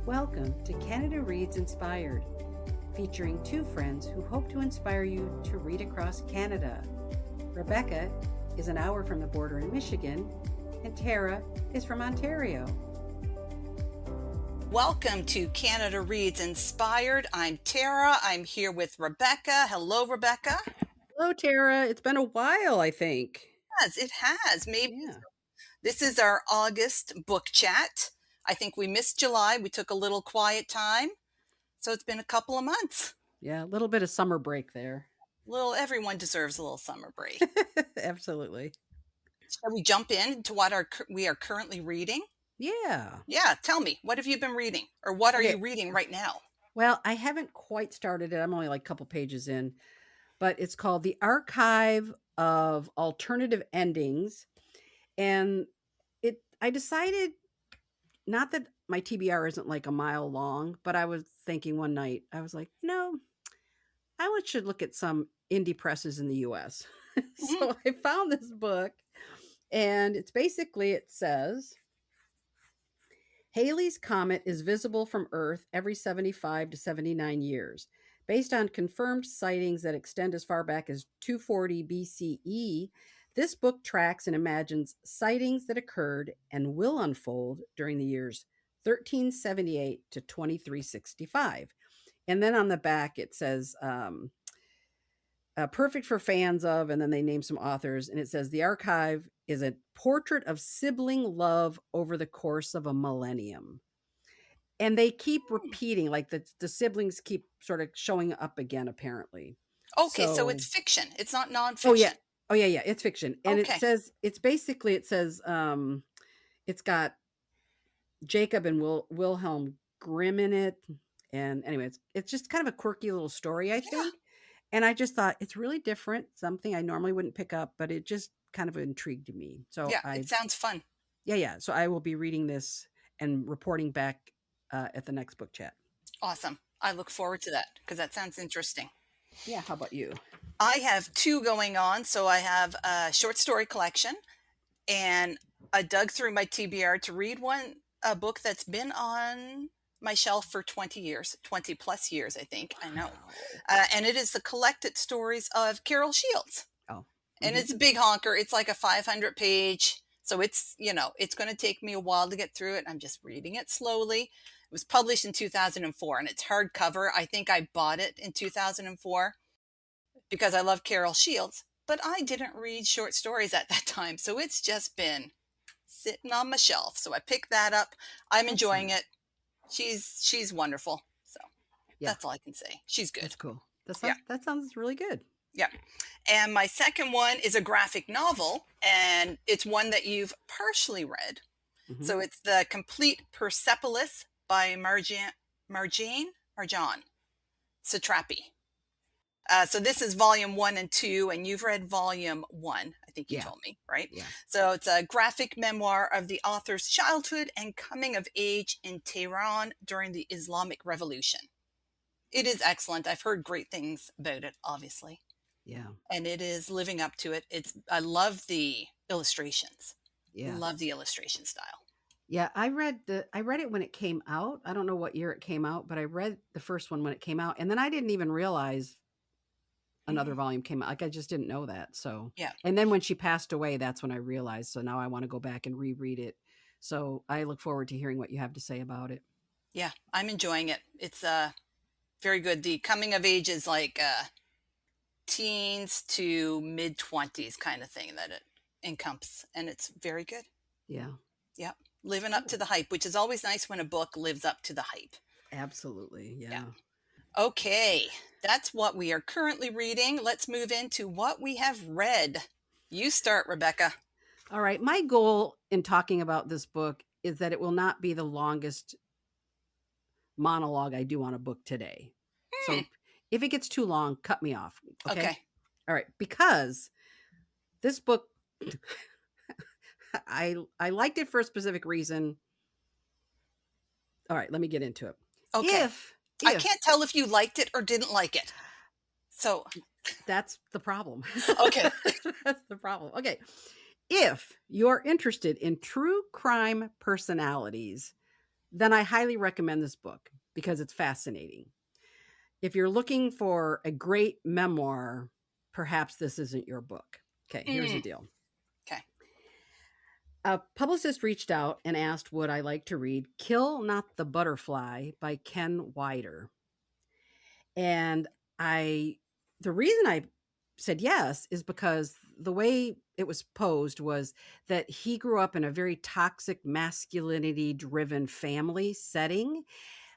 Welcome to Canada Reads Inspired, featuring two friends who hope to inspire you to read across Canada. Rebecca is an hour from the border in Michigan, and Tara is from Ontario. Welcome to Canada Reads Inspired. I'm Tara. I'm here with Rebecca. Hello, Rebecca. Hello, Tara. It's been a while, I think. Yes, it has. Maybe Yeah. This is our August book chat. I think we missed July. We took a little quiet time. So it's been a couple of months. Yeah, a little bit of summer break there. Everyone deserves a little summer break. Absolutely. Shall we jump into what we are currently reading? Yeah. Yeah, tell me, what have you been reading? Or what are you reading right now? Well, I haven't quite started it. I'm only like a couple pages in, but it's called The Archive of Alternative Endings. And I decided, not that my TBR isn't like a mile long, but I was thinking one night, I was like, no, I should look at some indie presses in the US. So I found this book, and it's basically, it says, Halley's Comet is visible from Earth every 75 to 79 years. Based on confirmed sightings that extend as far back as 240 BCE, this book tracks and imagines sightings that occurred and will unfold during the years 1378 to 2365. And then on the back, it says, perfect for fans of, and then they name some authors, and it says the archive is a portrait of sibling love over the course of a millennium. And they keep repeating, like the siblings keep sort of showing up again, apparently. Okay, so it's fiction. It's not nonfiction. Oh yeah, it's fiction. And Okay. it says, it's got Jacob and Wilhelm Grimm in it. And anyway, it's just kind of a quirky little story, I think. And I just thought it's really different, something I normally wouldn't pick up, but it just kind of intrigued me. So it sounds fun. Yeah. So I will be reading this and reporting back at the next book chat. Awesome. I look forward to that because that sounds interesting. Yeah. How about you? I have two going on. So I have a short story collection, and I dug through my TBR to read a book that's been on my shelf for 20 plus years, I think. I know. And it is the collected stories of Carol Shields. Oh. And it's a big honker. It's like a 500 page. So it's going to take me a while to get through it. I'm just reading it slowly. It was published in 2004, and it's hardcover. I think I bought it in 2004 because I love Carol Shields, but I didn't read short stories at that time. So it's just been sitting on my shelf. So I picked that up. I'm enjoying it. She's wonderful. So that's all I can say. She's good. That's cool. That sounds really good. Yeah. And my second one is a graphic novel, and it's one that you've partially read. Mm-hmm. So it's The Complete Persepolis by Marjane Satrapi. So this is volume 1 and 2, and you've read volume 1, I think you told me, right? Yeah. So it's a graphic memoir of the author's childhood and coming of age in Tehran during the Islamic Revolution. It is excellent. I've heard great things about it, obviously. Yeah. And it is living up to it. I love the illustrations. Yeah. I love the illustration style. Yeah, I read it when it came out. I don't know what year it came out, but I read the first one when it came out, and then I didn't even realize another volume came out. Like, I just didn't know that. So yeah. And then when she passed away, that's when I realized. So now I want to go back and reread it. So I look forward to hearing what you have to say about it. Yeah, I'm enjoying it. It's very good. The coming of age is like teens to mid-20s kind of thing that it encompasses, and it's very good. Yeah. Yeah. Living up to the hype, which is always nice when a book lives up to the hype. Absolutely. Yeah. Okay. That's what we are currently reading. Let's move into what we have read. You start, Rebecca. All right. My goal in talking about this book is that it will not be the longest monologue I do on a book today. So if it gets too long, cut me off. Okay. All right. Because this book, I liked it for a specific reason. All right. Let me get into it. Okay. I can't tell if you liked it or didn't like it. So that's the problem. Okay. That's the problem. Okay. If you're interested in true crime personalities, then I highly recommend this book because it's fascinating. If you're looking for a great memoir, perhaps this isn't your book. Okay, here's the Mm, deal. okay. A publicist reached out and asked would I like to read Kill Not the Butterfly by Ken Wyder. And I the reason I said yes is because the way it was posed was that he grew up in a very toxic masculinity driven family setting,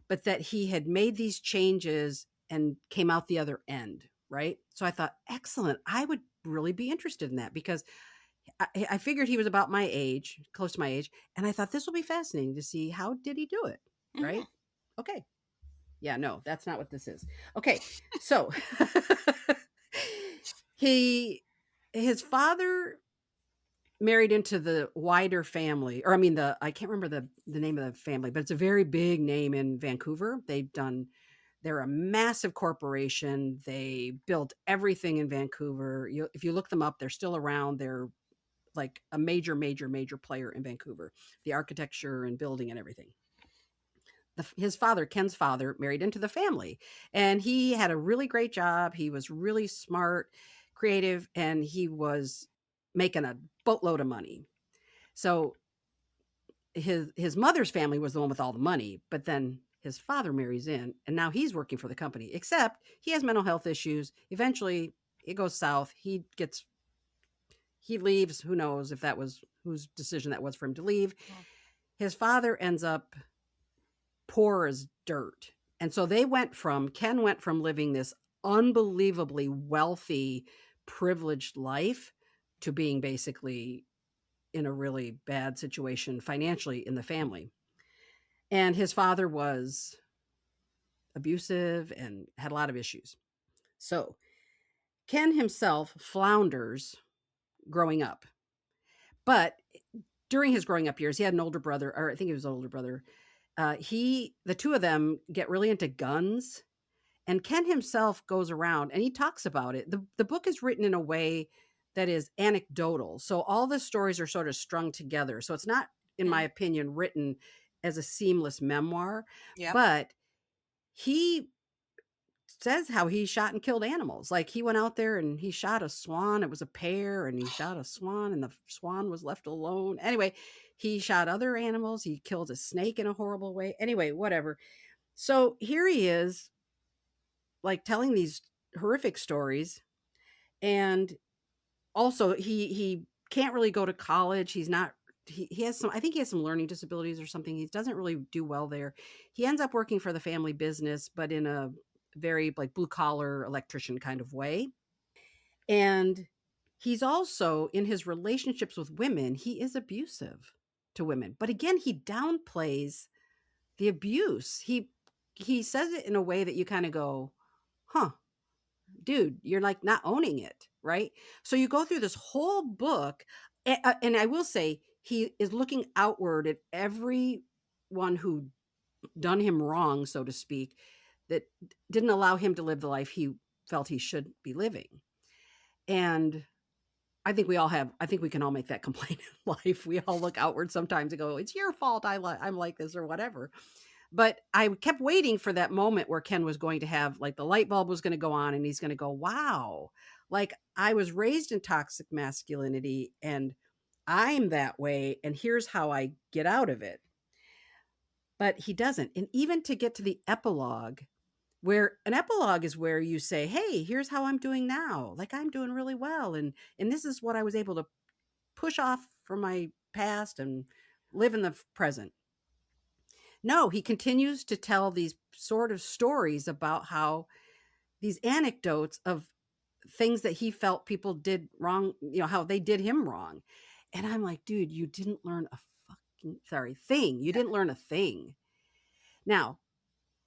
but that he had made these changes and came out the other end, right? So I thought, excellent. I would really be interested in that because I figured he was about my age, close to my age, and I thought this will be fascinating to see how did he do it, Mhm. right? Okay. Yeah, no, that's not what this is. Okay. So he his father married into the Wyder family, or I mean the I can't remember the name of the family, but it's a very big name in Vancouver. They're a massive corporation. They built everything in Vancouver. If you look them up, they're still around. They're like a major, major, major player in Vancouver, the architecture and building and everything. His father, Ken's father, married into the family, and he had a really great job. He was really smart, creative, and he was making a boatload of money. So his mother's family was the one with all the money, but then his father marries in, and now he's working for the company. Except he has mental health issues. Eventually, it goes south. He leaves. Who knows if that was whose decision that was for him to leave. Mm. His father ends up poor as dirt. And so Ken went from living this unbelievably wealthy, privileged life to being basically in a really bad situation financially in the family. And his father was abusive and had a lot of issues. So Ken himself flounders growing up. But during his growing up years, he had an older brother, or I think he was an older brother. The two of them get really into guns. And Ken himself goes around and he talks about it. The book is written in a way that is anecdotal. So all the stories are sort of strung together. So it's not, in my Mm. opinion, written as a seamless memoir, Yep. but he says how he shot and killed animals. Like he went out there and he shot a swan. It was a pair, and he shot a swan, and the swan was left alone. Anyway, he shot other animals. He killed a snake in a horrible way. Anyway, whatever. So here he is, like telling these horrific stories, and also he can't really go to college. He's not he has some I think he has some learning disabilities or something. He doesn't really do well there. He ends up working for the family business, but in a very like blue collar electrician kind of way. And he's also in his relationships with women, he is abusive to women. But again, he downplays the abuse. He says it in a way that you kind of go, "Huh, dude, you're like not owning it," right? So you go through this whole book, and I will say he is looking outward at everyone who done him wrong, so to speak, that didn't allow him to live the life he felt he should be living. And I think we can all make that complaint in life. We all look outward sometimes and go, "It's your fault. I'm like this or whatever." But I kept waiting for that moment where Ken was going to have like the light bulb was going to go on and he's going to go, "Wow, like I was raised in toxic masculinity and I'm that way. And here's how I get out of it." But he doesn't. And even to get to the epilogue, where an epilogue is where you say, "Hey, here's how I'm doing now. Like I'm doing really well. And this is what I was able to push off from my past and live in the present." No, he continues to tell these sort of stories about how these anecdotes of things that he felt people did wrong, how they did him wrong. And I'm like, dude, you didn't learn a thing. You Yeah. didn't learn a thing. Now,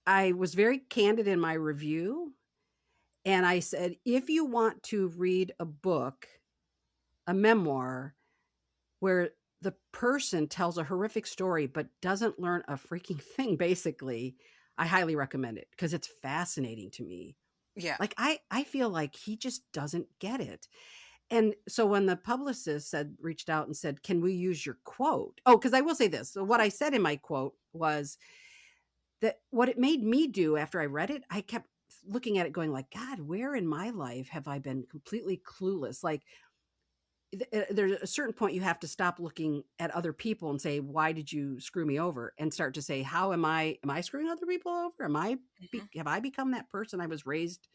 I was very candid in my review. And I said, if you want to read a book, a memoir, where the person tells a horrific story but doesn't learn a freaking thing, basically, I highly recommend it because it's fascinating to me. Yeah. Like I feel like he just doesn't get it. And so when the publicist reached out and said, "Can we use your quote?" Oh, because I will say this. So what I said in my quote was that what it made me do after I read it, I kept looking at it going like, God, where in my life have I been completely clueless? Like there's a certain point you have to stop looking at other people and say, why did you screw me over? And start to say, how am I screwing other people over? Mhm. Have I become that person I was raised,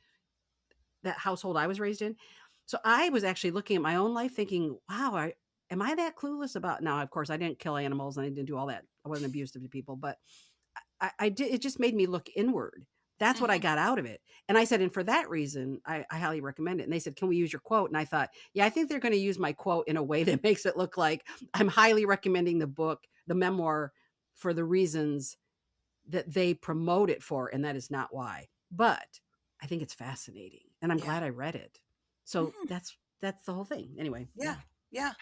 that household I was raised in? So I was actually looking at my own life thinking, wow, am I that clueless about now? Of course, I didn't kill animals and I didn't do all that. I wasn't abusive to people, but I did. It just made me look inward. That's what I Mhm. got out of it. And I said, and for that reason, I highly recommend it. And they said, can we use your quote? And I thought, yeah, I think they're going to use my quote in a way that makes it look like I'm highly recommending the book, the memoir, for the reasons that they promote it for. And that is not why. But I think it's fascinating. And I'm Yeah. glad I read it. So Mhm. that's the whole thing. Anyway, Yeah. yeah. Yeah.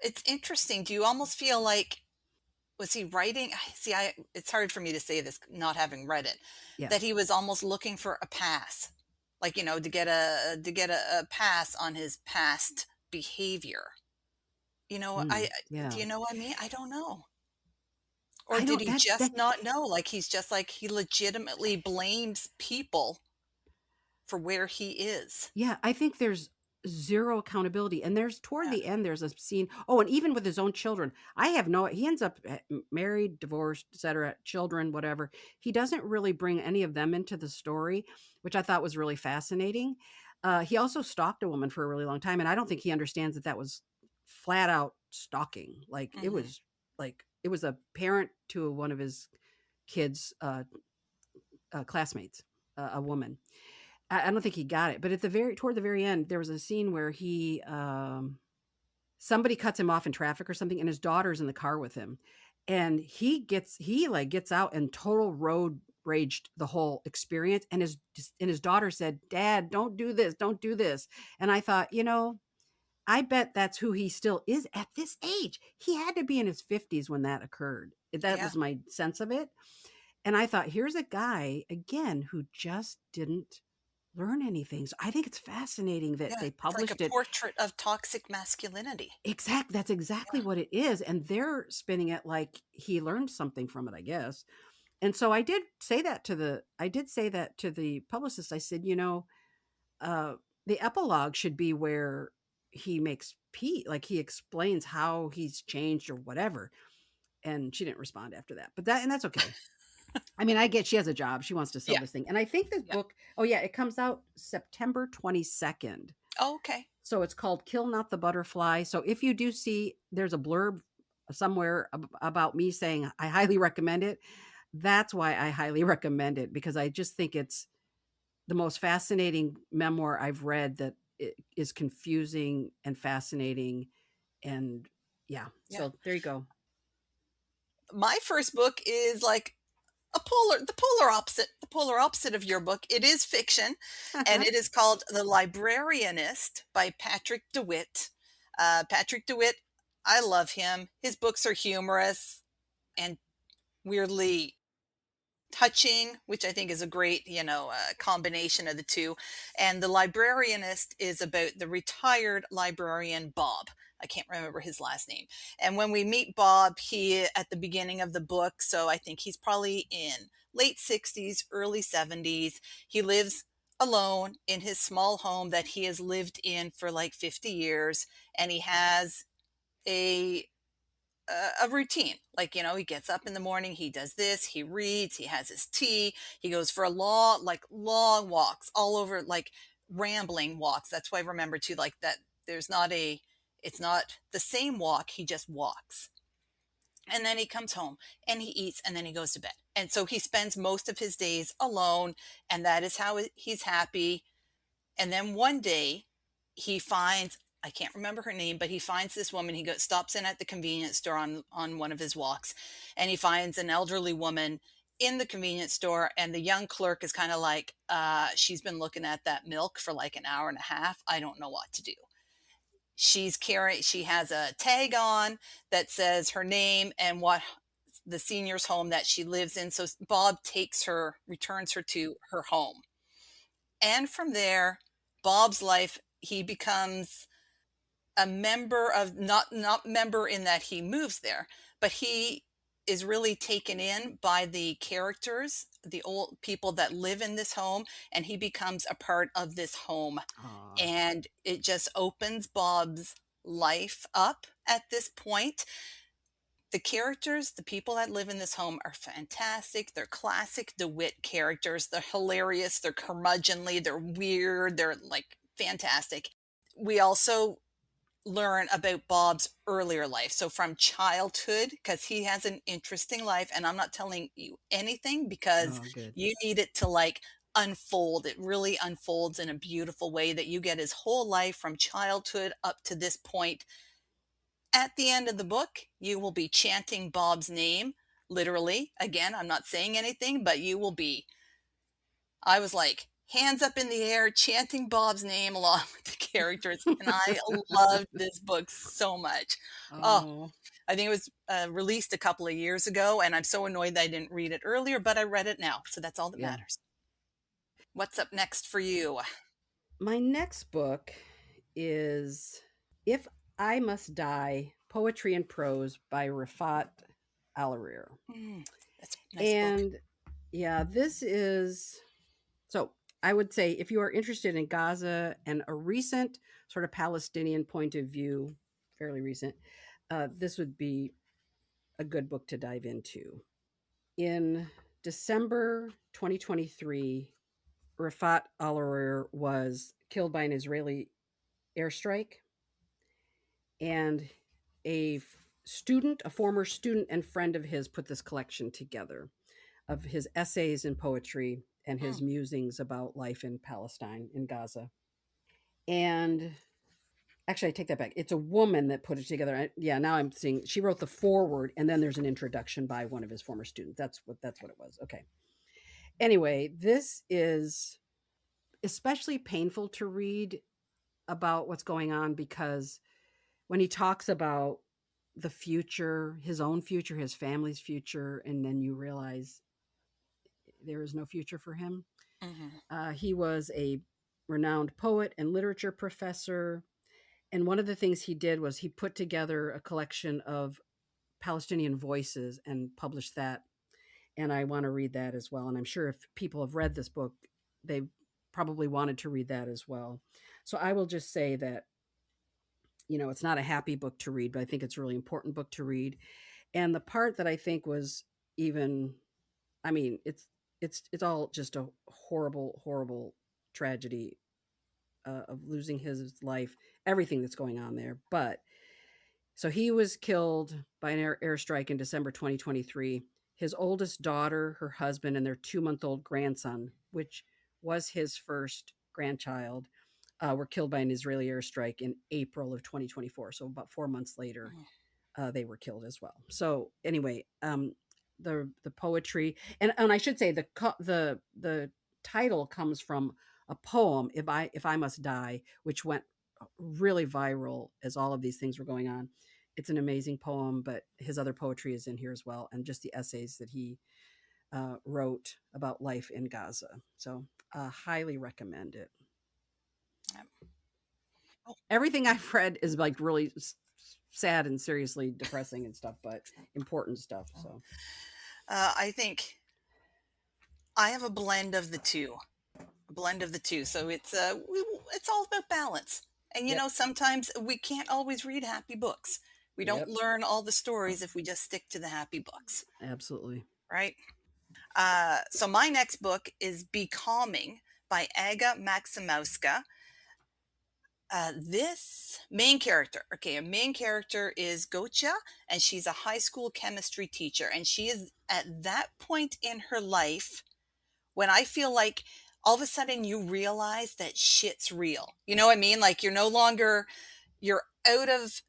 It's interesting. Do you almost feel like, was he writing? See, it's hard for me to say this not having read it, Yeah. that he was almost looking for a pass, like, to get a pass on his past behavior. Do Yeah. you know what I mean? I don't know. Or I did don't he that's that just not know? Like, he's just like, he legitimately blames people for where he is. Yeah, I think there's zero accountability. And there's toward Yeah. the end, there's a scene. Oh, and even with his own children, I have no, he ends up married, divorced, etc., children, whatever. He doesn't really bring any of them into the story, which I thought was really fascinating. He also stalked a woman for a really long time. And I don't think he understands that that was flat out stalking. Mhm. Like, it was a parent to one of his kids' classmates, a woman. I don't think he got it, but at the very toward the very end, there was a scene where he somebody cuts him off in traffic or something, and his daughter's in the car with him, and he gets out and total road raged the whole experience, and his daughter said, "Dad, don't do this," and I thought, I bet that's who he still is at this age. He had to be in his 50s when that occurred. That Yeah. was my sense of it. And I thought, here's a guy again who just didn't learn anything. So I think it's fascinating that Yeah. they It's like a published it. portrait of toxic masculinity. That's exactly what it is. And they're spinning it like he learned something from it, I guess. And so I did say that to the publicist. I said, uh, the epilogue should be where he makes peace, like he explains how he's changed or whatever. And she didn't respond after that. And that's okay. I mean, I get she has a job. She wants to sell Yeah. this thing. And I think this Yeah. book, oh yeah, it comes out September 22nd. Oh, okay. So it's called Kill Not the Butterfly. So if you do see there's a blurb somewhere about me saying I highly recommend it, that's why I highly recommend it, because I just think it's the most fascinating memoir I've read that is confusing and fascinating. And yeah, Yeah. so there you go. My first book is like the polar opposite of your book. It is fiction, and it is called The Librarianist by Patrick deWitt. Patrick deWitt, I love him. His books are humorous and weirdly touching, which I think is a great, combination of the two. And The Librarianist is about the retired librarian Bob. I can't remember his last name. And when we meet Bob, he at the beginning of the book, so I think he's probably in late 60s, early 70s. He lives alone in his small home that he has lived in for like 50 years, and he has a a routine. Like, he gets up in the morning, he does this, he reads, he has his tea, he goes for long walks all over, like rambling walks. That's why I remember too, like that it's not the same walk, he just walks. And then he comes home and he eats and then he goes to bed. And so he spends most of his days alone, and that is how he's happy. And then one day he finds, I can't remember her name, but he finds this woman. He stops in at the convenience store on one of his walks, and he finds an elderly woman in the convenience store. And the young clerk is kind of like, she's been looking at that milk for like an hour and a half. I don't know what to do. She has a tag on that says her name and what the senior's home that she lives in. So Bob returns her to her home. And from there, Bob's life, he becomes a member of, not member in that he moves there, but he is really taken in by the characters, the old people that live in this home, and he becomes a part of this home. Aw. And it just opens Bob's life up at this point. The characters, the people that live in this home are fantastic. They're classic deWitt characters. They're hilarious. They're curmudgeonly. They're weird. They're like fantastic. We also learn about Bob's earlier life. So from childhood, because he has an interesting life, and I'm not telling you anything because Oh, good. you need it to like unfold. It really unfolds in a beautiful way that you get his whole life from childhood up to this point. At the end of the book, you will be chanting Bob's name, literally. Again, I'm not saying anything, but you will be. I was like, hands up in the air, chanting Bob's name along with the characters. And I loved this book so much. Oh, Oh, I think it was released a couple of years ago, and I'm so annoyed that I didn't read it earlier, but I read it now. So that's all that yeah. matters. What's up next for you? My next book is If I Must Die, Poetry and Prose by Refaat Alareer. Mm, that's a nice book. And yeah, this is so I would say if you are interested in Gaza and a recent sort of Palestinian point of view, fairly recent, this would be a good book to dive into. In December 2023, Refaat Alareer was killed by an Israeli airstrike, and a former student and friend of his, put this collection together of his essays and poetry and his Mm, musings about life in Palestine, in Gaza. And actually, I take that back. It's a woman that put it together. Yeah, now I'm seeing she wrote the foreword, and then there's an introduction by one of his former students. That's what it was. Okay. Anyway, this is especially painful to read about what's going on because when he talks about the future, his own future, his family's future, and then you realize there is no future for him. mhm, He was a renowned poet and literature professor. And one of the things he did was he put together a collection of Palestinian voices and published that. And I want to read that as well. And I'm sure if people have read this book, they probably wanted to read that as well. So I will just say that, it's not a happy book to read, but I think it's a really important book to read. And the part that I think was even, I mean, it's all just a horrible, horrible tragedy of losing his life, everything that's going on there. But so he was killed by an airstrike in December 2023. His oldest daughter, her husband, and their 2-month-old grandson, which was his first grandchild, were killed by an Israeli airstrike in April of 2024. So about 4 months later, mhm, they were killed as well. So anyway, the poetry, and I should say the title comes from a poem, If I Must Die, which went really viral as all of these things were going on. It's an amazing poem, but his other poetry is in here as well, and just the essays that he wrote about life in Gaza. So highly recommend it. yep. Oh, Everything I've read is like really sad and seriously depressing and stuff, but important stuff. So I think I have a blend of the two. A blend of the two. So it's all about balance. And yep, sometimes we can't always read happy books. We don't yep, learn all the stories if we just stick to the happy books, absolutely. right? So my next book is Becalming by Aga Maksimowska. This main character, okay, a main character is Gocha, and she's a high school chemistry teacher, and she is at that point in her life when I feel like all of a sudden you realize that shit's real. You know what I mean? Like you're out of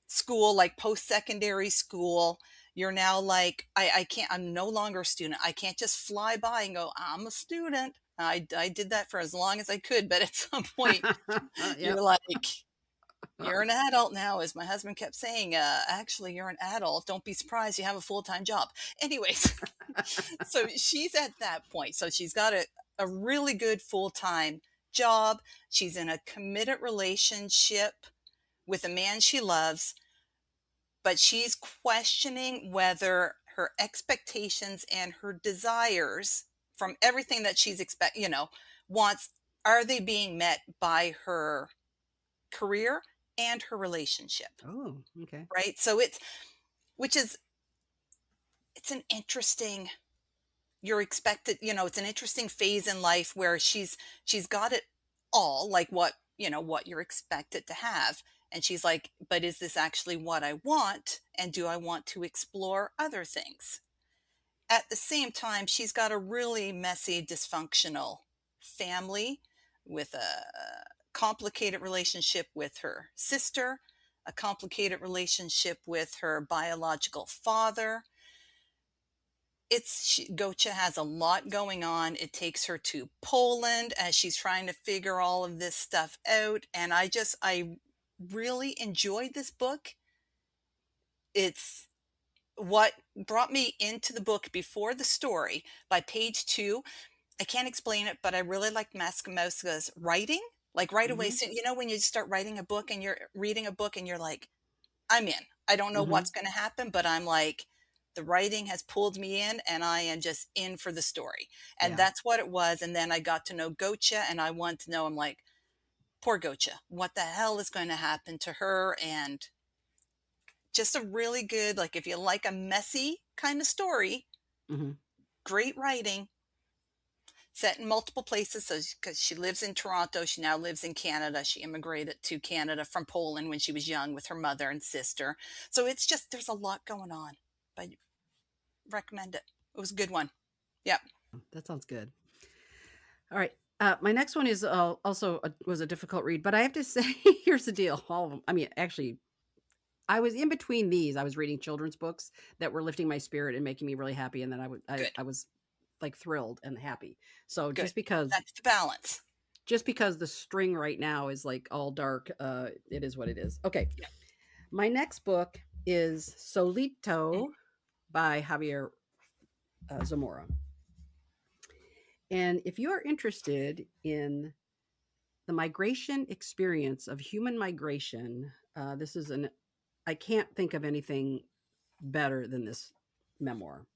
school, like post-secondary school. You're now like, I can't, I'm no longer a student. I can't just fly by and go, I'm a student. I did that for as long as I could, but at some point Yep. you're like, you're an adult now, as my husband kept saying. Actually, you're an adult. Don't be surprised you have a full-time job. Anyways, so she's at that point. So she's got a really good full-time job. She's in a committed relationship with a man she loves, but she's questioning whether her expectations and her desires from everything that she's wants, are they being met by her career and her relationship, Oh, okay. right? So it's which is it's an interesting you're expected, it's an interesting phase in life where she's got it all, like what you're expected to have. And she's like, but is this actually what I want? And do I want to explore other things? At the same time, she's got a really messy, dysfunctional family with a complicated relationship with her sister, a complicated relationship with her biological father. Gocha has a lot going on. It takes her to Poland as she's trying to figure all of this stuff out. And I really enjoyed this book. It's what brought me into the book before the story. By page 2, I can't explain it, but I really liked Maksimowska's writing. Like right away, Mhm. so, when you start writing a book and you're reading a book and you're like, I'm in. I don't know what's Mhm. going to happen, but I'm like, the writing has pulled me in and I am just in for the story. And Yeah. that's what it was. And then I got to know Gocha and I want to know, I'm like, poor Gocha, what the hell is going to happen to her? And just a really good, like, if you like a messy kind of story, Mhm. great writing, set in multiple places. So, because she lives in Toronto, she now lives in Canada. She immigrated to Canada from Poland when she was young with her mother and sister. So it's just, there's a lot going on. But recommend it. It was a good one. Yeah. That sounds good. All right. My next one is also was a difficult read, but I have to say, here's the deal. All of them. I mean, actually, I was in between these. I was reading children's books that were lifting my spirit and making me really happy, and then Good. I was like thrilled and happy. So Good. just That's the balance. because the string right now is like all dark, it is what it is. Okay. Yeah. My next book is Mm. Solito by Javier Zamora. And if you are interested in the migration experience of human migration, this is I can't think of anything better than this memoir.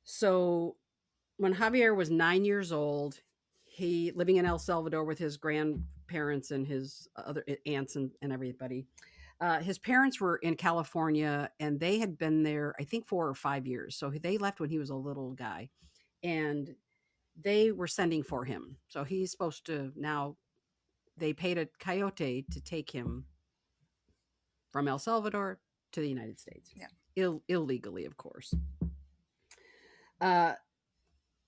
So when Javier was 9 years old, he living in El Salvador with his grandparents and his other aunts and everybody. His parents were in California and they had been there, I think, 4 or 5 years. So they left when he was a little guy, and they were sending for him. So he's supposed to now. They paid a coyote to take him from El Salvador to the United States, Yeah. illegally, of course. Uh,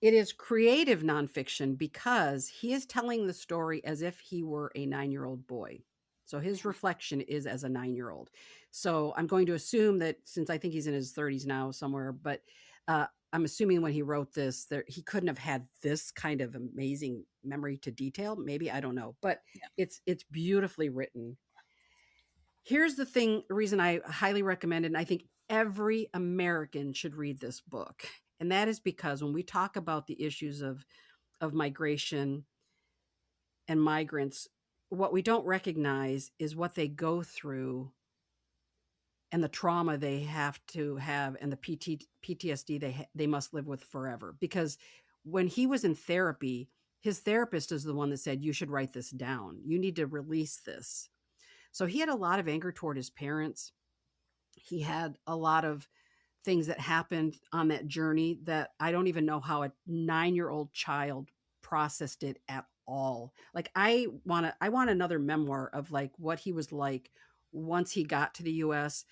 It is creative nonfiction because he is telling the story as if he were a 9-year-old boy. So his reflection is as a 9-year-old. So I'm going to assume that since I think he's in his 30s now somewhere, but I'm assuming when he wrote this, he couldn't have had this kind of amazing memory to detail. Maybe I don't know, but Yeah. it's beautifully written. Here's the thing, reason I highly recommend it, and I think every American should read this book. And that is because when we talk about the issues of migration and migrants, what we don't recognize is what they go through and the trauma they have to have and the PTSD they must live with forever. Because when he was in therapy, his therapist is the one that said, you should write this down. You need to release this. So he had a lot of anger toward his parents. He had a lot of things that happened on that journey that I don't even know how a 9-year-old child processed it at all. Like I want another memoir of like what he was like once he got to the US,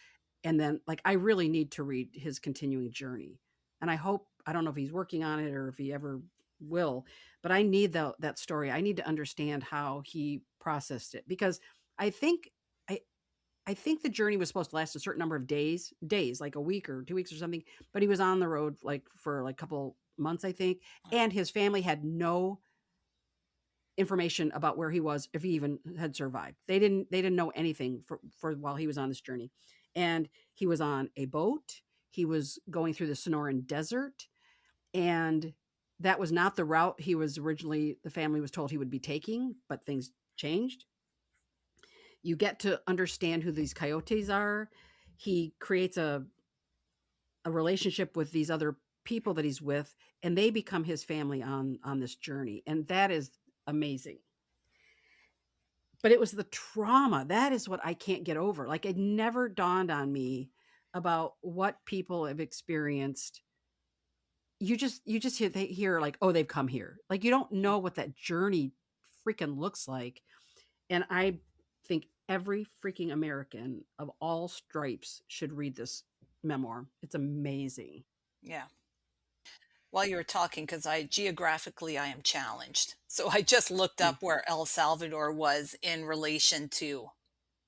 and then like I really need to read his continuing journey. And I don't know if he's working on it or if he ever will, but I need that story. I need to understand how he processed it because I think I I think the journey was supposed to last a certain number of days, like a week or 2 weeks or something, but he was on the road like for like a couple months, I think, and his family had no information about where he was, if he even had survived. They didn't know anything for while he was on this journey. And he was on a boat. He was going through the Sonoran Desert, and that was not the route he was originally the family was told he would be taking, but things changed. You get to understand who these coyotes are. He creates a relationship with these other people that he's with, and they become his family on this journey, and that is amazing. But it was the trauma that is what I can't get over. Like, it never dawned on me about what people have experienced. You just hear like, oh, they've come here. Like, you don't know what that journey freaking looks like. And I think every freaking American of all stripes should read this memoir. It's amazing. Yeah. While you were talking, because I am challenged. So I just looked Mm, up where El Salvador was in relation to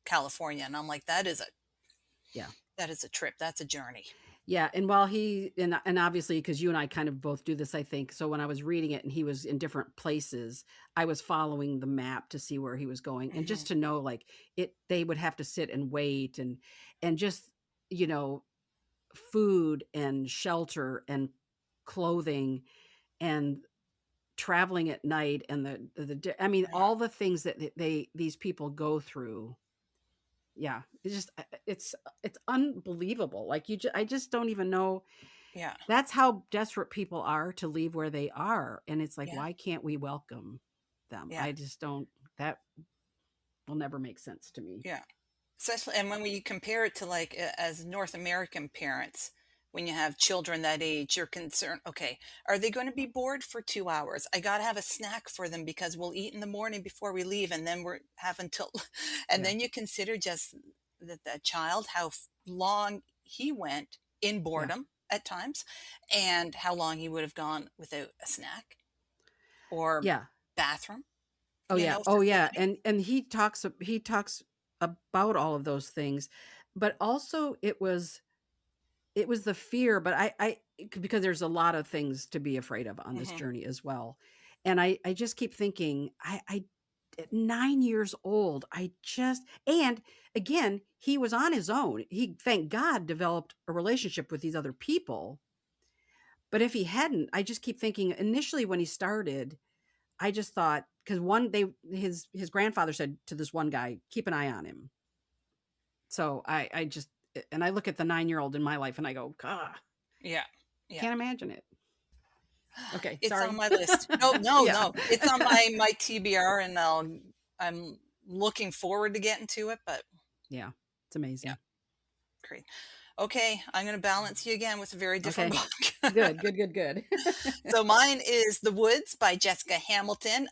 California, and I'm like, yeah. that is a trip. That's a journey. Yeah, and while he and obviously because you and I kind of both do this, I think. So when I was reading it and he was in different places, I was following the map to see where he was going, and Hmm. just to know like they would have to sit and wait, and just, you know, food and shelter and clothing and traveling at night and I mean, Yeah. all the things that these people go through. Yeah, it's just it's unbelievable. Like, I just don't even know. Yeah. That's how desperate people are to leave where they are, and it's like, Yeah. why can't we welcome them? Yeah. I just don't. That will never make sense to me. Yeah. Especially, and when we compare it to like as North American parents, when you have children that age, you're concerned, okay, are they going to be bored for 2 hours? I got to have a snack for them because we'll eat in the morning before we leave, and then we're having till, and Yeah, then you consider just that child, how long he went in yeah, boredom at times, and how long he would have gone without a snack or yeah. bathroom, Oh yeah, oh yeah. facility. And he talks about all of those things, but also it was the fear. But I because there's a lot of things to be afraid of on this Hmm. journey as well, and I just keep thinking I at 9 years old, I just and again, he was on his own. He, thank God, developed a relationship with these other people. But if he hadn't, I just keep thinking initially when he started, I just thought, because one they his grandfather said to this one guy, keep an eye on him. So I just and I look at the 9-year-old in my life and I go, God, Yeah. Yeah. can't imagine it. Okay, It's on sorry. my list. No, no, Yeah. no. It's on my TBR, and I'm looking forward to getting to it, but Yeah. It's yeah, amazing. great. Okay, I'm going to balance you again with a very different Okay. book. Good, good, good, good. So mine is The Woods by Jessica Hamilton.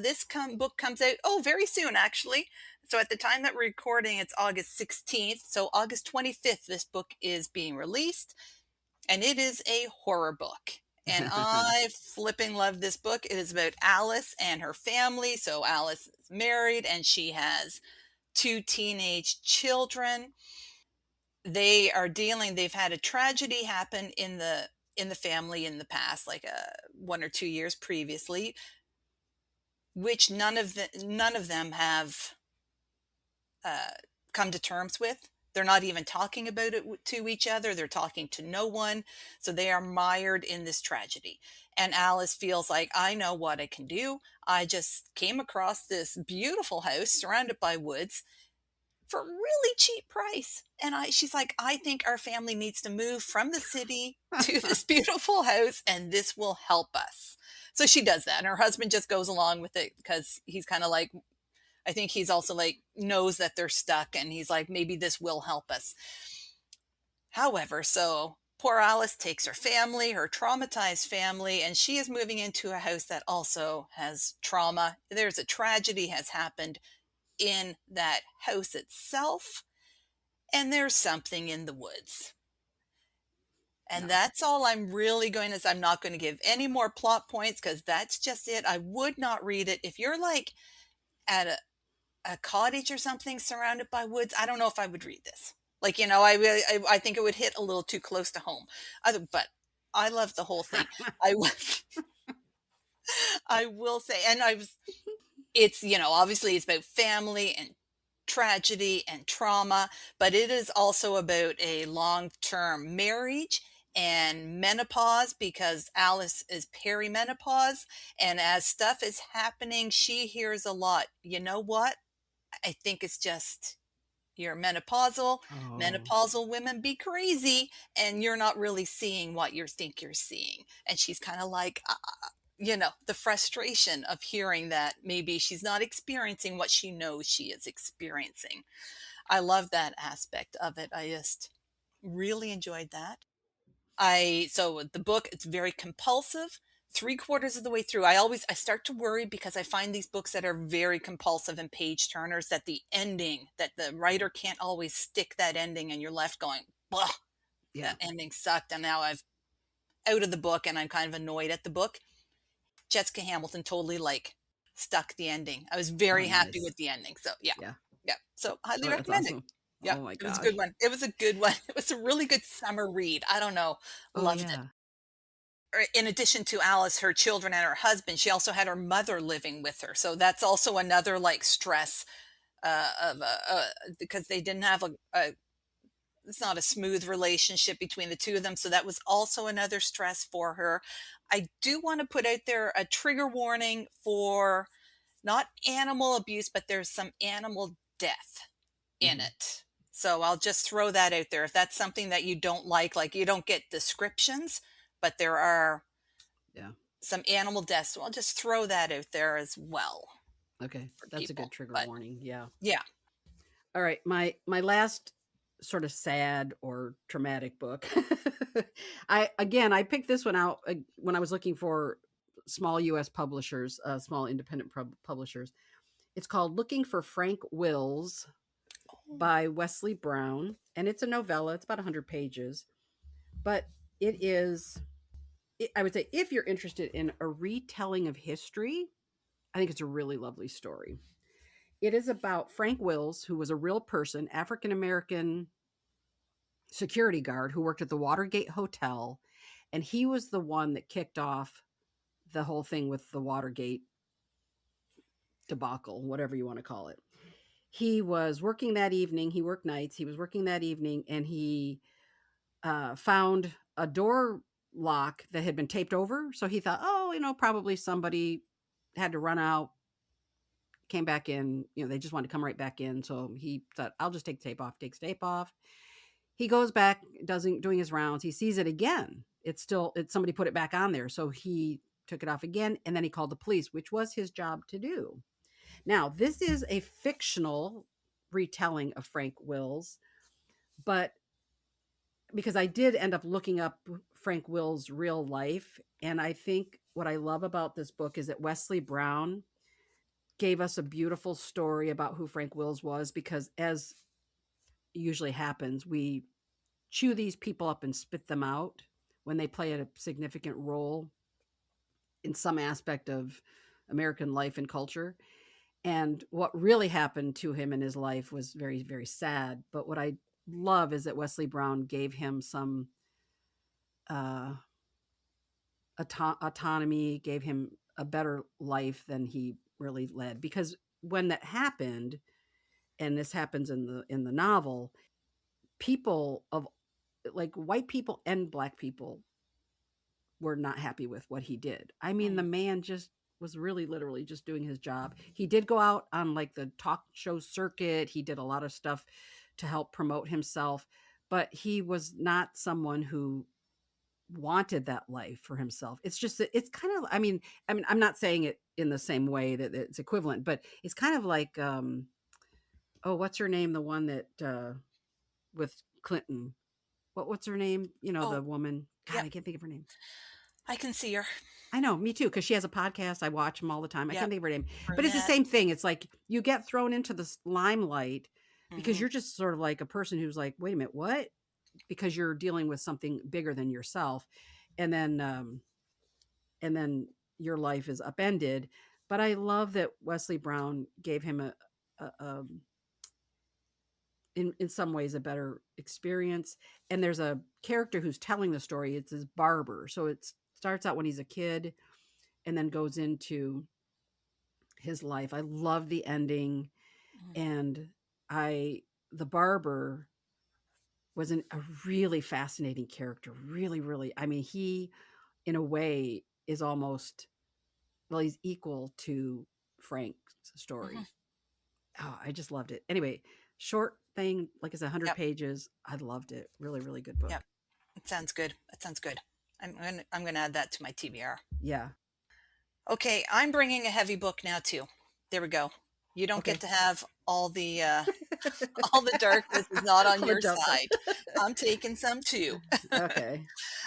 This book comes out, oh, very soon, actually. So at the time that we're recording, it's August 16th. So August 25th, this book is being released, and it is a horror book. And I flipping love this book. It is about Alice and her family. So Alice is married and she has two teenage children. They've had a tragedy happen in the family in the past, like 1 or 2 years previously, which none of them have uh, come to terms with. They're not even talking about it to each other. They're talking to no one. So they are mired in this tragedy. And Alice feels like, I know what I can do. I just came across this beautiful house surrounded by woods for a really cheap price. And she's like, I think our family needs to move from the city to this beautiful house, and this will help us. So she does that. And her husband just goes along with it because he's kind of like, I think he's also like knows that they're stuck and he's like, maybe this will help us. However, so poor Alice takes her family, her traumatized family, and she is moving into a house that also has trauma. There's a tragedy has happened in that house itself, and there's something in the woods. And Yeah. that's all I'm really going to say. I'm not going to give any more plot points because that's just it. I would not read it. If you're like at a cottage or something surrounded by woods, I don't know if I would read this. Like, I think it would hit a little too close to home. But I love the whole thing. I I will say, and it's, obviously it's about family and tragedy and trauma, but it is also about a long-term marriage and menopause because Alice is perimenopause. And as stuff is happening, she hears a lot. You know what? I think it's just you're menopausal. Oh, Menopausal women be crazy, and you're not really seeing what you think you're seeing. And she's kind of like, the frustration of hearing that maybe she's not experiencing what she knows she is experiencing. I love that aspect of it. I just really enjoyed that. So the book, it's very compulsive. Three-quarters of the way through, I start to worry because I find these books that are very compulsive and page turners, that the ending, that the writer can't always stick that ending, and you're left going, blah, yeah. that ending sucked, and now I've out of the book and I'm kind of annoyed at the book. Jessica Hamilton totally like stuck the ending. I was Oh, very happy nice. with the ending. So yeah. Yeah. Yeah. So highly Oh, that's recommend it. awesome. Yeah. Oh my It was a good gosh. one. It was a good one. It was a really good summer read. I don't know. Oh Loved it. yeah. In addition to Alice, her children, and her husband, she also had her mother living with her. So that's also another like stress because they didn't have it's not a smooth relationship between the two of them. So that was also another stress for her. I do want to put out there a trigger warning for not animal abuse, but there's some animal death in Hmm. it. So I'll just throw that out there. If that's something that you don't like you don't get descriptions, but there are Yeah. some animal deaths. So I'll just throw that out there as well Okay. for That's a good people. trigger But warning. Yeah. yeah. All right. My last sort of sad or traumatic book. I picked this one out when I was looking for small US publishers, small independent publishers. It's called Looking for Frank Wills Oh. by Wesley Brown, and it's a novella. It's about 100 pages, but it is, I would say, if you're interested in a retelling of history, I think it's a really lovely story. It is about Frank Wills, who was a real person, African American security guard who worked at the Watergate Hotel, and he was the one that kicked off the whole thing with the Watergate debacle, whatever you want to call it. He was working that evening. He worked nights. He was working that evening, and he found a door lock that had been taped over. So he thought, oh, probably somebody had to run out, came back in. They just wanted to come right back in. So he thought, I'll just take the tape off. Takes tape off. He goes back, doing his rounds. He sees it again. It's somebody put it back on there. So he took it off again, and then he called the police, which was his job to do. Now, this is a fictional retelling of Frank Wills, but because I did end up looking up Frank Will's real life, and I think what I love about this book is that Wesley Brown gave us a beautiful story about who Frank Wills was, because as usually happens, we chew these people up and spit them out when they play a significant role in some aspect of American life and culture. And what really happened to him in his life was very, very sad. But what I love is that Wesley Brown gave him some uh, autonomy, gave him a better life than he really led. Because when that happened, and this happens in the novel, people of, like, white people and black people were not happy with what he did. I mean, the Mm. man just was really literally just doing his job. He did go out on like the talk show circuit. He did a lot of stuff to help promote himself, but he was not someone who wanted that life for himself. It's just that it's kind of, I mean I'm not saying it in the same way that it's equivalent, but it's kind of like oh, what's her name, the one that with Clinton, what's her name, Oh, the woman, god, yep. I can't think of her name. I can see her. I know, me too, because she has a podcast. I watch them all the time. I can't Yep. think of her name, but it's the Brunette. same thing. It's like you get thrown into the limelight because Hmm. you're just sort of like a person who's like, wait a minute, what? Because you're dealing with something bigger than yourself, and then your life is upended. But I love that Wesley Brown gave him a in some ways a better experience. And there's a character who's telling the story. It's his barber, so it starts out when he's a kid and then goes into his life. I love the ending, and I the barber was a really fascinating character. Really, really. I mean, he in a way is almost, well, he's equal to Frank's Hmm. story. Oh, I just loved it. Anyway, short thing, like it's 100 Yep. pages. I loved it. Really, really good book. Yep. It sounds good. That sounds good. I'm gonna add that to my TBR. Yeah. Okay, I'm bringing a heavy book now too. There we go. You don't get Okay. to have all the darkness is not on All the your darkness. side. I'm taking some too. Okay.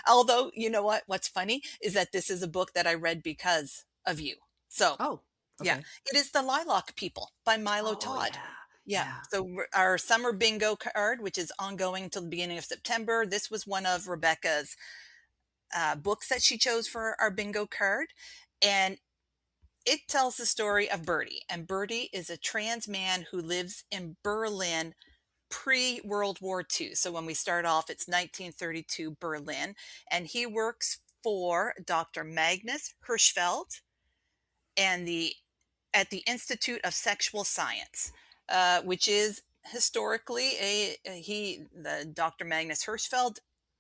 Although, you know what? What's funny is that this is a book that I read because of you. So, Oh, yeah, okay. it is The Lilac People by Milo Oh, Todd. yeah. Yeah. Yeah. So our summer bingo card, which is ongoing until the beginning of September, this was one of Rebecca's books that she chose for our bingo card. And it tells the story of Bertie. And Bertie is a trans man who lives in Berlin pre World War II. So when we start off, it's 1932 Berlin. And he works for Dr. Magnus Hirschfeld and at the Institute of Sexual Science, which is historically the Dr. Magnus Hirschfeld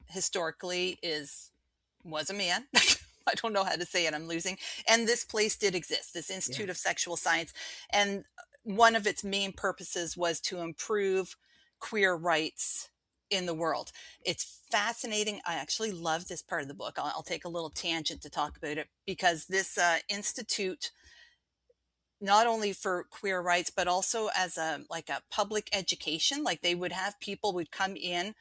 historically was a man. I don't know how to say it. I'm losing. And this place did exist, this Yeah. Institute of Sexual Science. And one of its main purposes was to improve queer rights in the world. It's fascinating. I actually love this part of the book. I'll take a little tangent to talk about it because this institute, not only for queer rights, but also as a like a public education, like they would have people would come in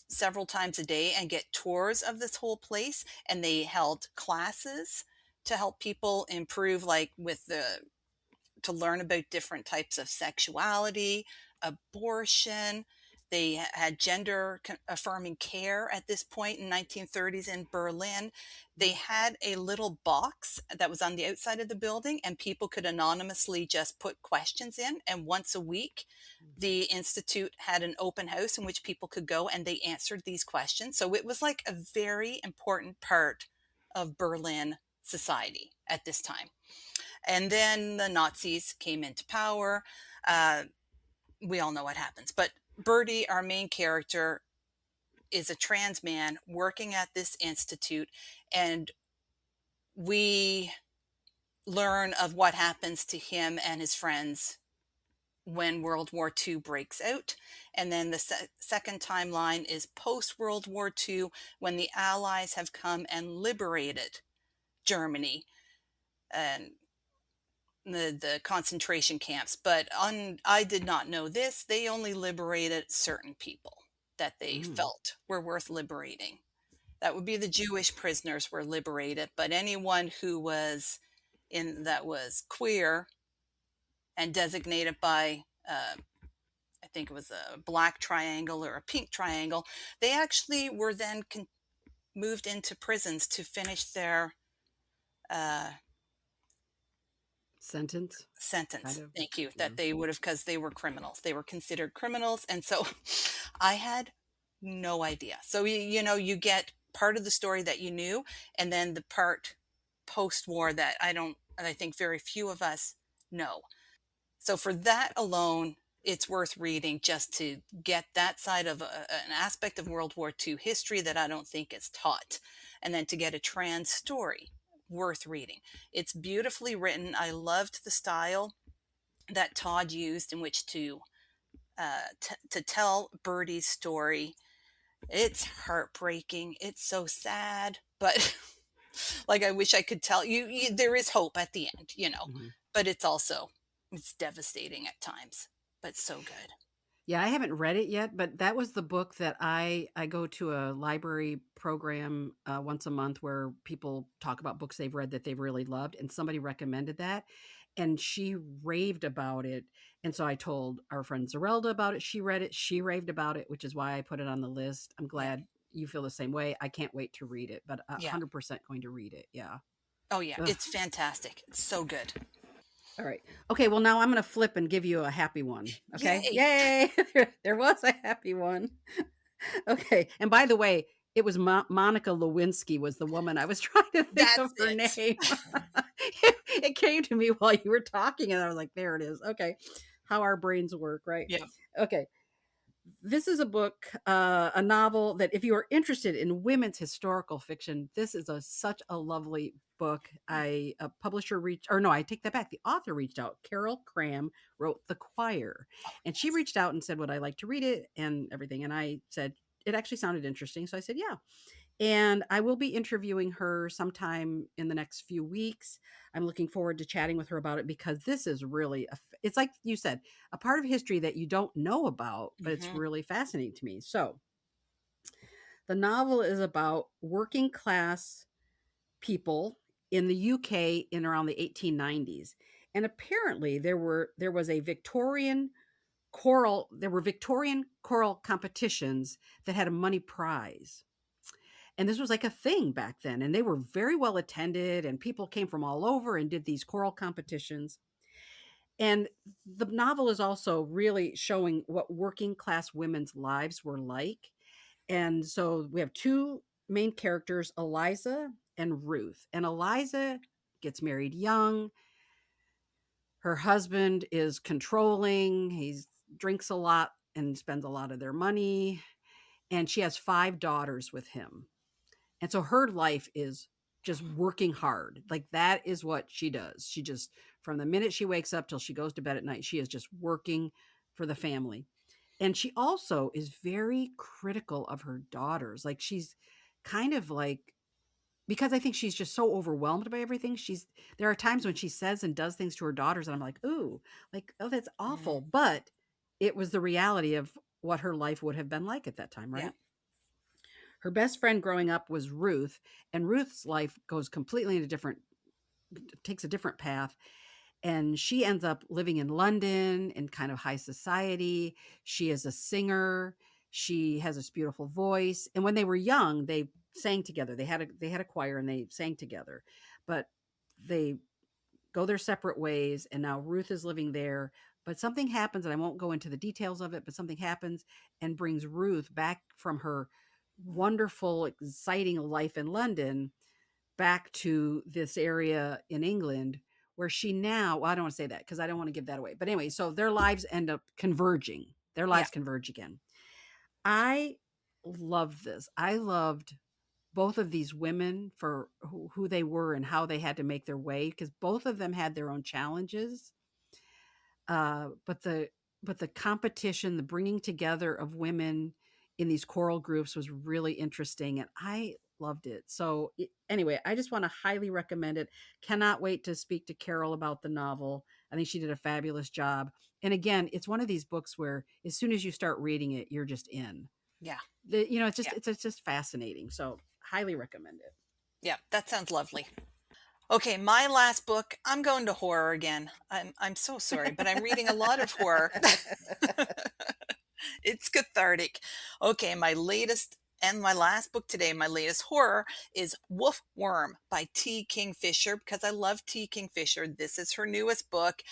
several times a day and get tours of this whole place, and they held classes to help people improve, like with the to learn about different types of sexuality, abortion. They had gender affirming care at this point in 1930s in Berlin. They had a little box that was on the outside of the building, and people could anonymously just put questions in. And once a week, the institute had an open house in which people could go and they answered these questions. So it was like a very important part of Berlin society at this time. And then the Nazis came into power. We all know what happens. But Bertie, our main character, is a trans man working at this institute, and we learn of what happens to him and his friends when World War II breaks out. And then the second timeline is post World War II, when the Allies have come and liberated Germany and the concentration camps. But I did not know this. They only liberated certain people that they Mm. felt were worth liberating. That would be the Jewish prisoners were liberated, but anyone who was that was queer and designated by I think it was a black triangle or a pink triangle, they actually were then moved into prisons to finish their uh, Sentence, kind sentence. of. Thank you. Yeah. That they would have, because they were criminals. They were considered criminals. And so I had no idea. So, you get part of the story that you knew, and then the part post war that I think very few of us know. So for that alone, it's worth reading just to get that side of an aspect of World War II history that I don't think is taught. And then to get a trans story, worth reading. It's beautifully written. I loved the style that Todd used in which to tell Bertie's story. It's heartbreaking. It's so sad, but like I wish I could tell you, there is hope at the end, Mm-hmm. but it's devastating at times, but so good. Yeah, I haven't read it yet, but that was the book that I go to a library program once a month where people talk about books they've read that they've really loved, and somebody recommended that, and she raved about it, and so I told our friend Zerelda about it. She read it, she raved about it, which is why I put it on the list. I'm Yeah. glad you feel the same way. I can't wait to read it, but Yeah. 100% going to read it. Yeah. Oh yeah, Ugh. it's fantastic. It's so good. All right. Okay. Well, now I'm going to flip and give you a happy one. Okay. Yay. Yay. There was a happy one. Okay. And by the way, it was Monica Lewinsky was the woman I was trying to think of That's her it. name. It came to me while you were talking, and I was like, there it is. Okay. How our brains work, right? Yeah. Okay. This is a book, a novel that if you are interested in women's historical fiction, this is such a lovely book. A publisher reached, or no, I take that back. The author reached out. Carol Cram wrote The Choir, Oh, and she yes. reached out and said, "Would I like to read it?" and everything. And I said it actually sounded interesting, so I said, "Yeah." And I will be interviewing her sometime in the next few weeks. I'm looking forward to chatting with her about it because this is really it's like you said, a part of history that you don't know about, but it's Mm-hmm. really fascinating to me. So, the novel is about working class people in the UK in around the 1890s. And apparently there was a Victorian choral competitions that had a money prize. And this was like a thing back then, and they were very well attended, and people came from all over and did these choral competitions. And the novel is also really showing what working class women's lives were like. And so we have two main characters, Eliza and Ruth. And Eliza gets married young. Her husband is controlling. He drinks a lot and spends a lot of their money. And she has 5 daughters with him. And so her life is just working hard. Like that is what she does. She just, from the minute she wakes up till she goes to bed at night, she is just working for the family. And she also is very critical of her daughters. Like she's kind of like, because I think she's just so overwhelmed by everything. There are times when she says and does things to her daughters, and I'm like, ooh, like, oh, that's Mm-hmm. awful. But it was the reality of what her life would have been like at that time, Yeah. right? Her best friend growing up was Ruth, and Ruth's life goes completely in a different takes a different path, and she ends up living in London in kind of high society. She is a singer. She has this beautiful voice, and when they were young, they sang together. They had a choir and they sang together. But they go their separate ways, and now Ruth is living there. But something happens, and I won't go into the details of it, but something happens and brings Ruth back from her wonderful, exciting life in London back to this area in England where she now, well, I don't want to say that because I don't want to give that away. But anyway, so their lives end up converging. Their Yeah. lives converge again. I loved this. I loved both of these women for who they were and how they had to make their way because both of them had their own challenges. But the competition, the bringing together of women in these choral groups was really interesting, and I loved it. So anyway, I just want to highly recommend it. Cannot wait to speak to Carol about the novel. I think she did a fabulous job. And again, it's one of these books where as soon as you start reading it, you're just in. Yeah. It's just Yeah. it's just fascinating. So highly recommend it. Yeah. That sounds lovely. Okay, my last book, I'm going to horror again. I'm so sorry, but I'm reading a lot of horror. It's cathartic. Okay, my latest and my last book today, my latest horror is Wolf Worm by T. Kingfisher because I love T. Kingfisher. This is her newest book.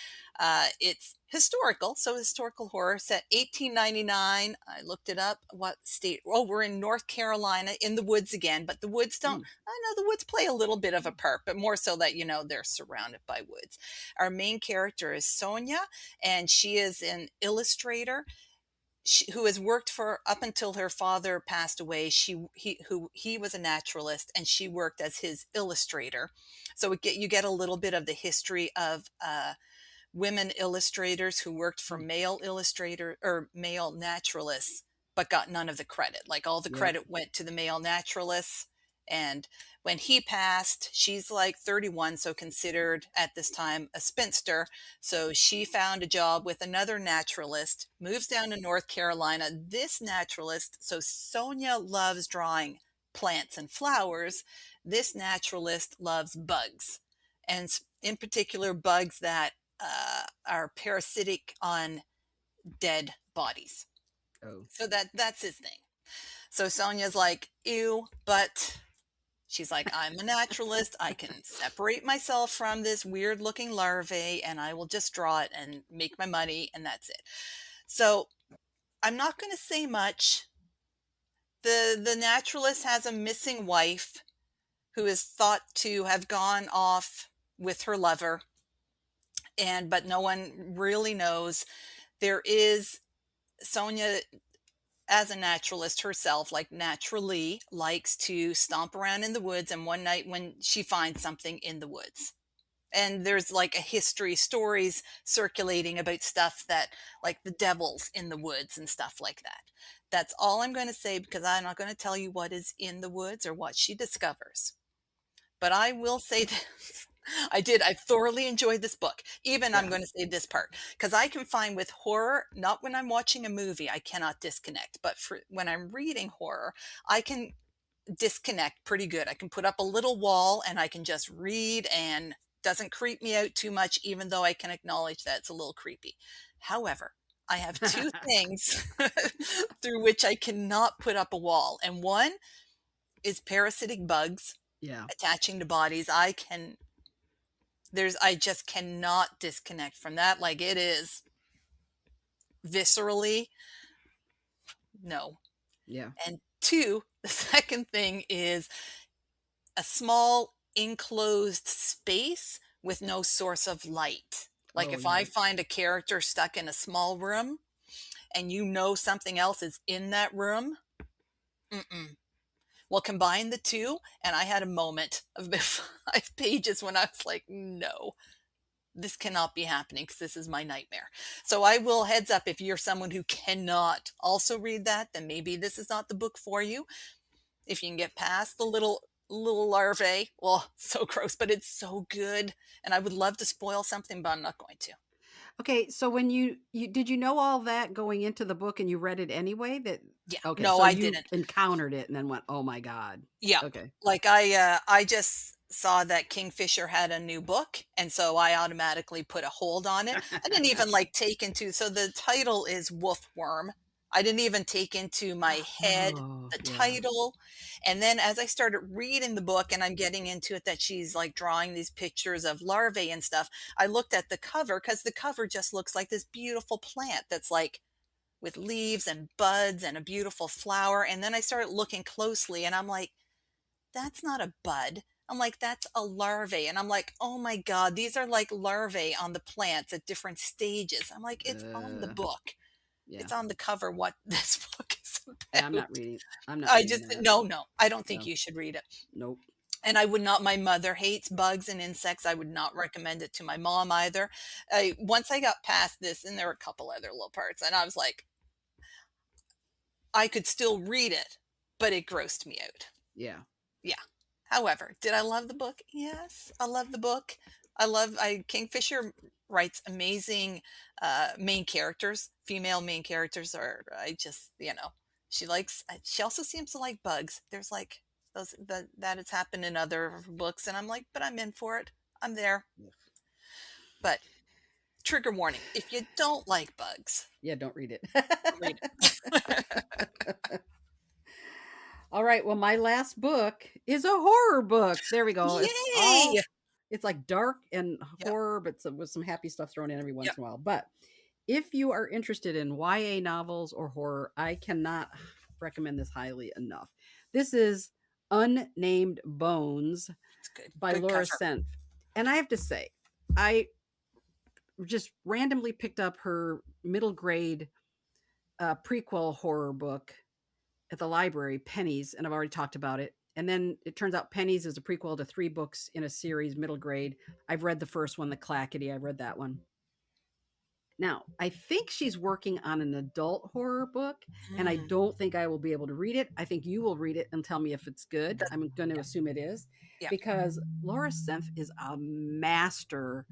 It's historical, so historical horror set 1899. I looked it up. What state? Oh, we're in North Carolina in the woods again, but the woods don't. Mm. I know the woods play a little bit of a part, but more so that they're surrounded by woods. Our main character is Sonia, and she is an illustrator who has worked for up until her father passed away. He was a naturalist, and she worked as his illustrator. So you get a little bit of the history of women illustrators who worked for Mm. male illustrator or male naturalists, but got none of the credit. Like all the Yep. credit went to the male naturalists. And when he passed, she's like 31, so considered at this time a spinster. So she found a job with another naturalist, moves down to North Carolina. This naturalist, so Sonia loves drawing plants and flowers. This naturalist loves bugs, and in particular, bugs that are parasitic on dead bodies. Oh. So that's his thing. So Sonia's like, ew, but she's like, I'm a naturalist. I can separate myself from this weird looking larvae and I will just draw it and make my money and that's it. So I'm not going to say much. The naturalist has a missing wife who is thought to have gone off with her lover, but no one really knows. There is Sonia. as a naturalist herself, like naturally likes to stomp around in the woods. And one night when she finds something in the woods, and there's like a history stories circulating about stuff that like the devils in the woods and stuff like that. That's all I'm going to say, because I'm not going to tell you what is in the woods or what she discovers. But I will say this. I thoroughly enjoyed this book. Even I'm Yeah. going to say this part, because I can find with horror, not when I'm watching a movie, I cannot disconnect. But for when I'm reading horror, I can disconnect pretty good. I can put up a little wall and I can just read, and doesn't creep me out too much, even though I can acknowledge that it's a little creepy. However, I have two things through which I cannot put up a wall. And one is parasitic bugs Yeah. attaching to bodies. I just cannot disconnect from that. Like, it is viscerally no. Yeah. And two, the second thing is a small enclosed space with no source of light. Like, Oh, if yeah. I find a character stuck in a small room and you know something else is in that room, mm-mm. Well, combine the two, and I had a moment of about 5 pages when I was like, no, this cannot be happening, because this is my nightmare. So I will, heads up, if you're someone who cannot also read that, then maybe this is not the book for you. If you can get past the little larvae, well, so gross, but it's so good. And I would love to spoil something, but I'm not going to. Okay, so when you did you know all that going into the book and you read it anyway? That Yeah, okay, no, so I you didn't. encountered it and then went, "Oh my god." Yeah. Okay. Like, I just saw that Kingfisher had a new book, and so I automatically put a hold on it. I didn't even like take into, so the title is Wolfworm. I didn't even take into my head Oh, the yeah. title. And then as I started reading the book and I'm getting into it, that she's like drawing these pictures of larvae and stuff, I looked at the cover, because the cover just looks like this beautiful plant that's like with leaves and buds and a beautiful flower. And then I started looking closely and I'm like, that's not a bud. I'm like, that's a larvae. And I'm like, oh my God, these are like larvae on the plants at different stages. I'm like, it's on the Uh, book. yeah. It's on the cover what this book is Yeah, I'm about. not reading. I'm not I reading just, that. no, no, I don't think No. you should read it. Nope. And I would not, my mother hates bugs and insects. I would not recommend it to my mom either. Once I got past this, and there were a couple other little parts, and I was like, I could still read it, but it grossed me out. Yeah. Yeah. However, did I love the book? Yes, I love the book. I Kingfisher writes amazing main characters. Female main characters are, I just, she also seems to like bugs. There's like those that has happened in other books, and I'm like, but I'm in for it. I'm there. But trigger warning: if you don't like bugs, Yeah, don't read it. don't read it. All right. Well, my last book is a horror book. There we go. Yay! It's like dark and Yep. horror, but with some happy stuff thrown in every Yep. once in a while. But if you are interested in YA novels or horror, I cannot recommend this highly enough. This is Unnamed Bones It's good. by Good Lora cover. Senf. And I have to say, I just randomly picked up her middle grade prequel horror book at the library, Pennies, and I've already talked about it. And then it turns out Pennies is a prequel to 3 books in a series, middle grade. I've read the first one, The Clackety. I read that one. Now, I think she's working on an adult horror book, and I Mm. don't think I will be able to read it. I think you will read it and tell me if it's good. That's, I'm going to yeah. assume it is, Yeah. because Laura Senf is a master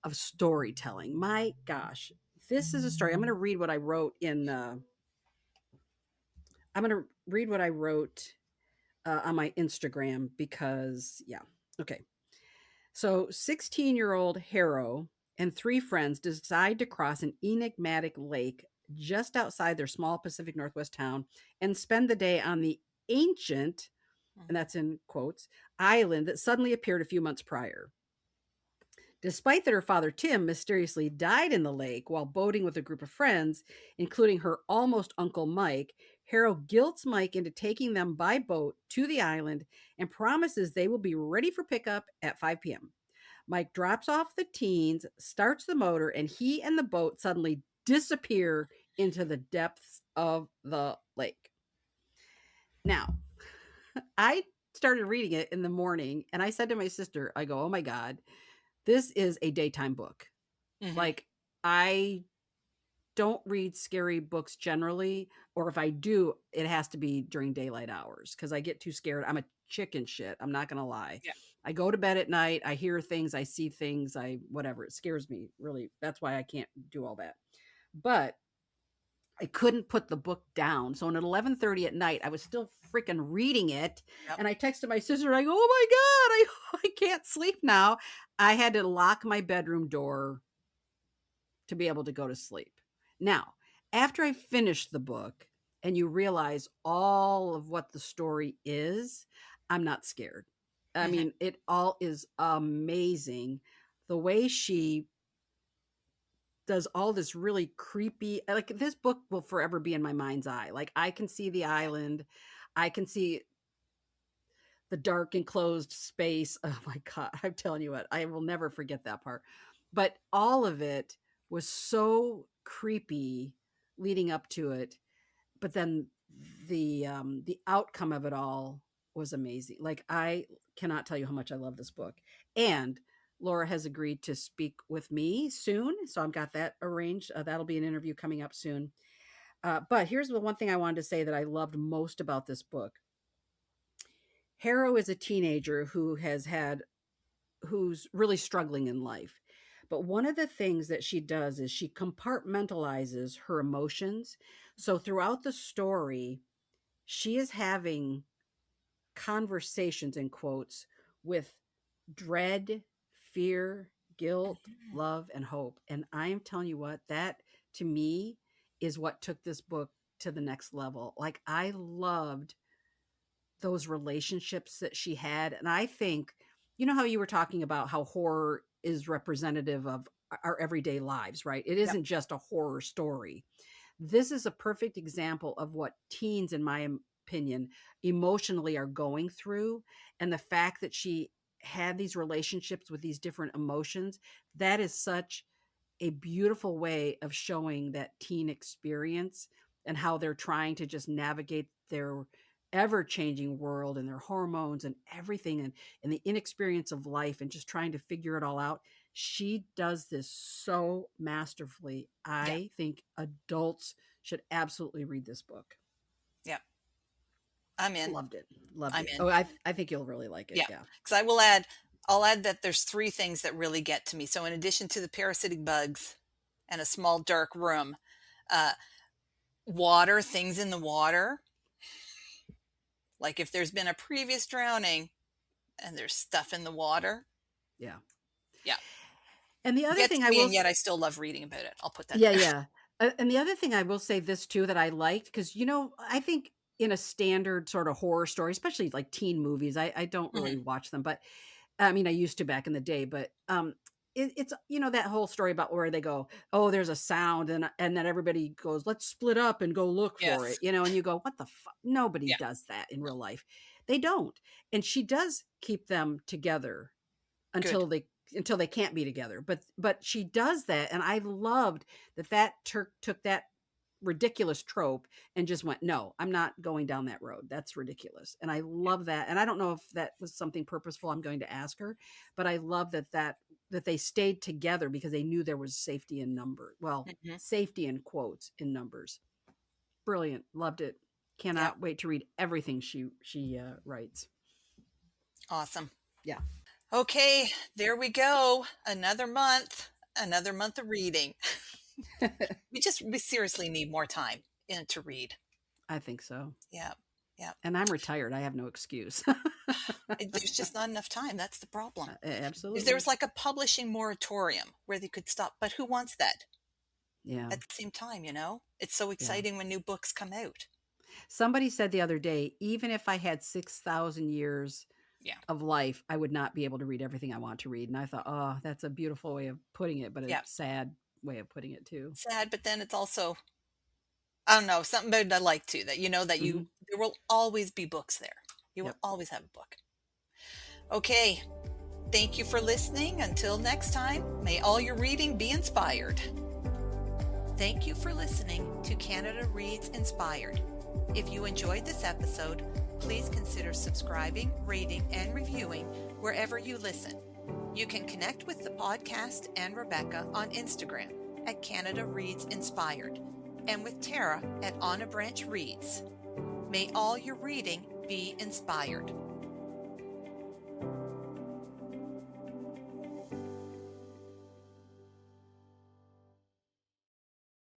of storytelling. My gosh, this is a story. I'm going to read what I wrote in. I'm going to read what I wrote on my Instagram because, yeah. Okay. So 16-year-old Harrow and 3 friends decide to cross an enigmatic lake just outside their small Pacific Northwest town and spend the day on the ancient, and Mhm. that's in quotes, island that suddenly appeared a few months prior. Despite that her father Tim mysteriously died in the lake while boating with a group of friends, including her almost uncle Mike, Harrow guilts Mike into taking them by boat to the island and promises they will be ready for pickup at 5 p.m. Mike drops off the teens, starts the motor, and he and the boat suddenly disappear into the depths of the lake. Now, I started reading it in the morning and I said to my sister, I go, oh my God, this is a daytime book. Mm-hmm. Like, I don't read scary books generally, or if I do, it has to be during daylight hours because I get too scared. I'm a chicken shit. I'm not going to lie. Yeah. I go to bed at night. I hear things. I see things. Whatever. It scares me really. That's why I can't do all that. But I couldn't put the book down. So at 11:30 at night, I was still freaking reading it. Yep. And I texted my sister. I go, oh my God, I can't sleep now. I had to lock my bedroom door to be able to go to sleep. Now, after I finished the book and you realize all of what the story is, I'm not scared. I Mm-hmm. mean, it all is amazing. The way she does all this really creepy, like this book will forever be in my mind's eye. Like I can see the island, I can see the dark enclosed space. Oh my God, I'm telling you what, I will never forget that part. But all of it was so creepy leading up to it. But then the outcome of it all was amazing. Like I cannot tell you how much I love this book. And Lora has agreed to speak with me soon, so I've got that arranged. That'll be an interview coming up soon. But here's the one thing I wanted to say that I loved most about this book. Harrow is a teenager who's really struggling in life. But one of the things that she does is she compartmentalizes her emotions. So throughout the story, she is having conversations in quotes with dread, fear, guilt, love, and hope. And I am telling you what, that to me is what took this book to the next level. Like I loved those relationships that she had. And I think, you know how you were talking about how horror is representative of our everyday lives, right? It isn't just a horror story. This is a perfect example of what teens, in my opinion, emotionally are going through. And the fact that she had these relationships with these different emotions, that is such a beautiful way of showing that teen experience and how they're trying to just navigate their ever-changing world and their hormones and everything and the inexperience of life and just trying to figure it all out. She does this so masterfully. I think adults should absolutely read this book. Yeah. I'm in. Loved it. I'm in. Oh, I think you'll really like it. Yeah. Because I'll add that there's 3 things that really get to me. So in addition to the parasitic bugs and a small dark room, water, things in the water. Like if there's been a previous drowning and there's stuff in the water. Yeah. Yeah. And the other thing I will, and yet I still love reading about it. I'll put that yeah, there. yeah. And the other thing I will say this too that I liked, because I think in a standard sort of horror story, especially like teen movies, I don't really watch them, but I mean I used to back in the day, but it's that whole story about where they go, oh, there's a sound, and then everybody goes, let's split up and go look for it, and you go, what the fuck? Nobody does that in real life. They don't. And she does keep them together until they can't be together. But she does that, and I loved that took that ridiculous trope and just went, no, I'm not going down that road. That's ridiculous. And I love that. And I don't know if that was something purposeful. I'm going to ask her, but I love that they stayed together because they knew there was safety in number. Well, safety in quotes in numbers. Brilliant. Loved it. Cannot wait to read everything she writes. Awesome. Yeah. Okay, there we go. Another month of reading. We seriously need more time to read. I think so. Yeah. Yeah. And I'm retired. I have no excuse. There's just not enough time. That's the problem. Absolutely. If there was like a publishing moratorium where they could stop, but who wants that? Yeah. At the same time, it's so exciting when new books come out. Somebody said the other day, even if I had 6,000 years of life, I would not be able to read everything I want to read. And I thought, oh, that's a beautiful way of putting it, but a sad way of putting it too. Sad, but then it's also, I don't know, something about it I like too, that there will always be books there. You will always have a book. Okay. Thank you for listening. Until next time, may all your reading be inspired. Thank you for listening to Canada Reads Inspired. If you enjoyed this episode, please consider subscribing, rating, and reviewing wherever you listen. You can connect with the podcast and Rebecca on Instagram at Canada Reads Inspired and with Tara at On a Branch Reads. May all your reading be inspired.